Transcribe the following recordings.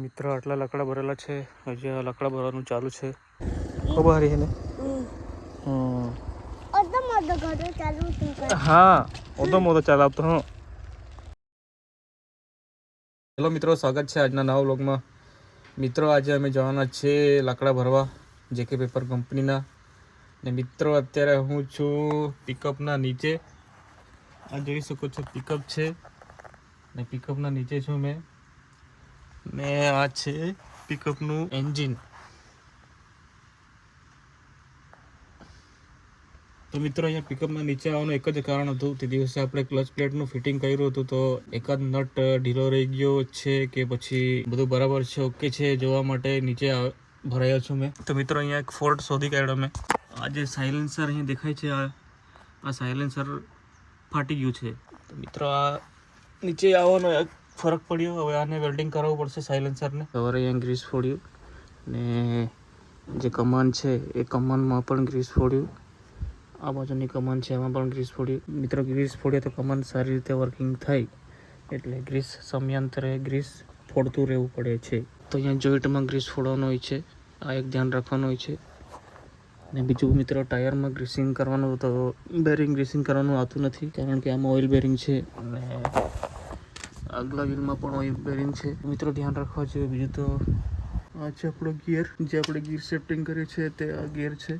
મિત્રો આટલા લાકડા ભરેલા છે, હજી આ લાકડા ભરવાનું ચાલુ છે. ખબર છે ને? હા, ઓતો મોટો ચલાવતો હું. હેલો મિત્રો, સ્વાગત છે આજના નવા વ્લોગમાં. મિત્રો આજે અમે જવાના છે લાકડા ભરવા જેકે પેપર કંપનીના. ને મિત્રો અત્યારે હું છું પિકઅપના નીચે. આ જોઈ શકો છો પિકઅપ છે ને પિકઅપના નીચે છું મેં. ને આ છે પિકઅપનું એન્જિન. તો મિત્રો અહીંયા પિકઅપમાં નીચે આવવાનું એક જ કારણ હતું. તે દિવસે આપણે ક્લચ પ્લેટનું ફિટિંગ કર્યું હતું તો એકાદ નટ ઢીલો રહી ગયો છે કે પછી બધું બરાબર છે, ઓકે છે, જોવા માટે નીચે ભરાયો છું મેં. તો મિત્રો અહીંયા એક ફોલ્ટ શોધી કાઢ્યો મેં. આ જે સાયલેન્સર અહીં દેખાય છે, આ સાયલેન્સર ફાટી ગયું છે. તો મિત્રો આ નીચે આવવાનો એક ફરક પડ્યો. હવે આને વેલ્ડિંગ કરાવવું પડશે સાયલેન્સરને. સવારે અહીંયા ગ્રીસ ફોડ્યું ને જે કમાન છે એ કમાનમાં પણ ગ્રીસ ફોડ્યું. આ બાજુની કમાન છે એમાં પણ ગ્રીસ ફોડ્યું. મિત્રો ગ્રીસ ફોડીએ તો કમાન સારી રીતે વર્કિંગ થાય, એટલે ગ્રીસ સમયાંતરે ગ્રીસ ફોડતું રહેવું પડે છે. તો અહીંયા જોઈન્ટમાં ગ્રીસ ફોડવાનું હોય છે, આ એક ધ્યાન રાખવાનું હોય છે. ને બીજું મિત્રો ટાયરમાં ગ્રીસિંગ કરવાનું, તો બેરિંગ ગ્રીસિંગ કરવાનું આવતું નથી કારણ કે આમાં ઓઇલ બેરિંગ છે અને આગલા વ્હીલમાં પણ ઓઇલ બેરિંગ છે. મિત્રો ધ્યાન રાખવા જોઈએ. બીજું તો આ છે આપણો ગિયર, જે આપણે ગિયર સેટિંગ કરીએ છીએ તે આ ગિયર છે.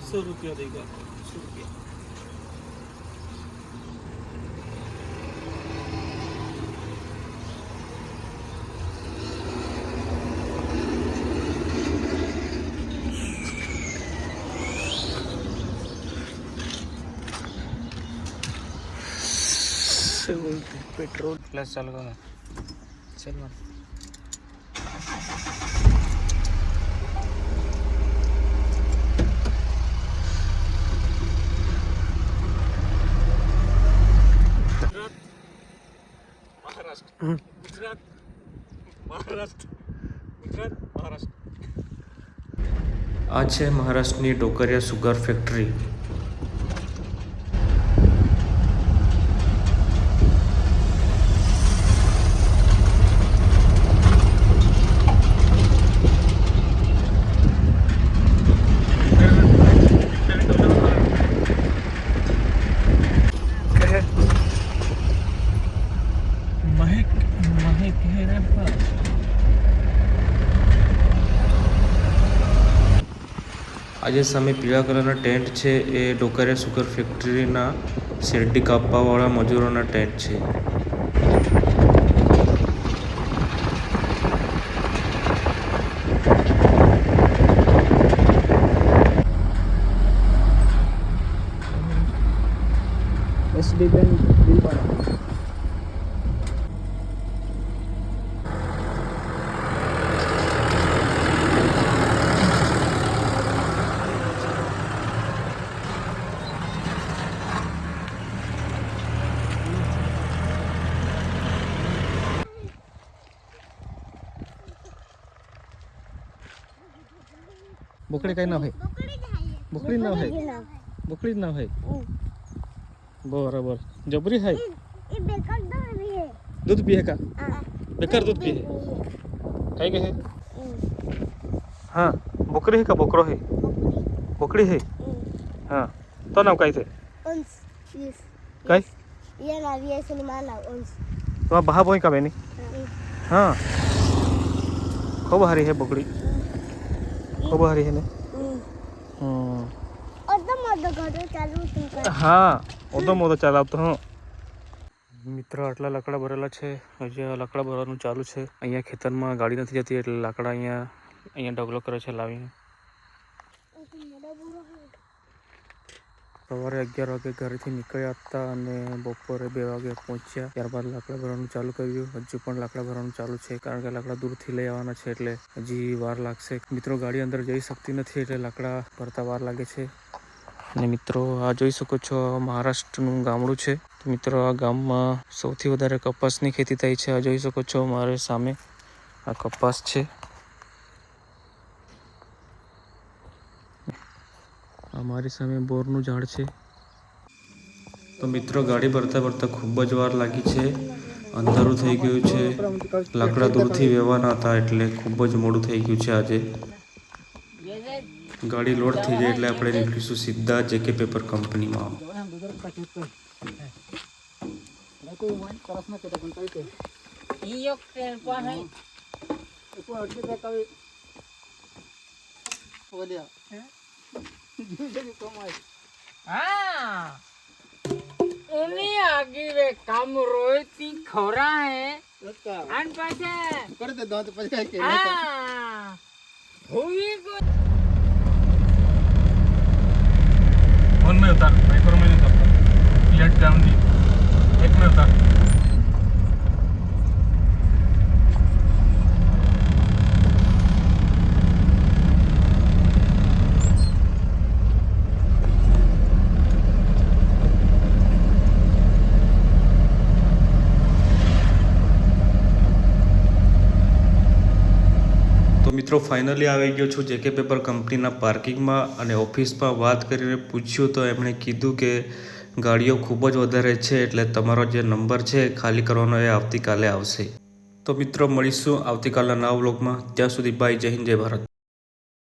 ₹100 देगा, ₹100. पेट्रोल प्लस चल गया चल गुजरात महाराष्ट्र આ છે મહારાષ્ટ્રની ડોકરિયા સુગર ફેક્ટરી. આજે સામે પીળા કલરના ટેન્ટ છે એ ડોકરિયા સુગર ફેક્ટરીના શેરડી કાપવાવાળા મજૂરોના ટેન્ટ છે. SB bank Bhilwara. બોકડી કઈ ના હોય, બોકડી ના હોય, બોકડી જ ના હોય. બરાબર. જબરી है दूध पिए का बेकार दूध पिए कहीं के है. हाँ बकरी है का बकरो है बकरी है. हाँ तो नाम कहीं थे कहीं तो बहा बोई का बेनी. हाँ खूब हारी है बकरी, खूब हारी है ने. હા ઓદો મોદો ચલાવતો હું. મિત્રો આટલા લાકડા ભરેલા છે, હજી આ લાકડા ભરવાનું ચાલુ છે. અહીંયા ખેતરમાં ગાડી નથી જતી એટલે લાકડા અહીંયા ઢગલો કરે છે લાવીને. સવારે 11 વાગે ઘરેથી નીકળ્યા હતા અને બપોરે 2 વાગે પહોંચ્યા. ત્યારબાદ લાકડા ભરવાનું ચાલુ કર્યું. હજુ પણ લાકડા ભરવાનું ચાલુ છે કારણ કે લાકડા દૂરથી લઈ આવવાના છે એટલે હજી વાર લાગશે. મિત્રો ગાડી અંદર જઈ શકતી નથી એટલે લાકડા ભરતા વાર લાગે છે. અને મિત્રો આ જોઈ શકો છો મહારાષ્ટ્રનું ગામડું છે. તો મિત્રો આ ગામમાં સૌથી વધારે કપાસની ખેતી થાય છે. આ જોઈ શકો છો મારી સામે આ કપાસ છે. આ મારી સામે બોરનું ઝાડ છે. તો મિત્રો ગાડી ભરતા ભરતા ખૂબ જ વાર લાગી છે. અંધારું થઈ ગયું છે. લાકડા દૂરથી વેવાના હતા એટલે ખૂબ જ મોડું થઈ ગયું છે. આજે ગાડી લોડ થઈ જાય એટલે આપણે નીકળીશું સીધા જેકે પેપર કંપનીમાં. કામ રોયતી ખોરા હે આન પાસે कर दे दांत પછી કઈ હા હોઈ ગો. फोन में उतार, माइक्रो में नहीं उतारता. लेट डाउन दी एक में उतार. તો મિત્રો ફાઇનલી આવી ગયો છું જેકે પેપર કંપનીના પાર્કિંગમાં અને ઓફિસમાં વાત કરીને પૂછ્યું તો એમણે કીધું કે ગાડીઓ ખૂબ જ વધારે છે એટલે તમારો જે નંબર છે ખાલી કરવાનો એ આવતીકાલે આવશે. તો મિત્રો મળીશું આવતીકાલના નવા વ્લોગમાં. ત્યાં સુધી બાય. જય હિન્દ, જય ભારત.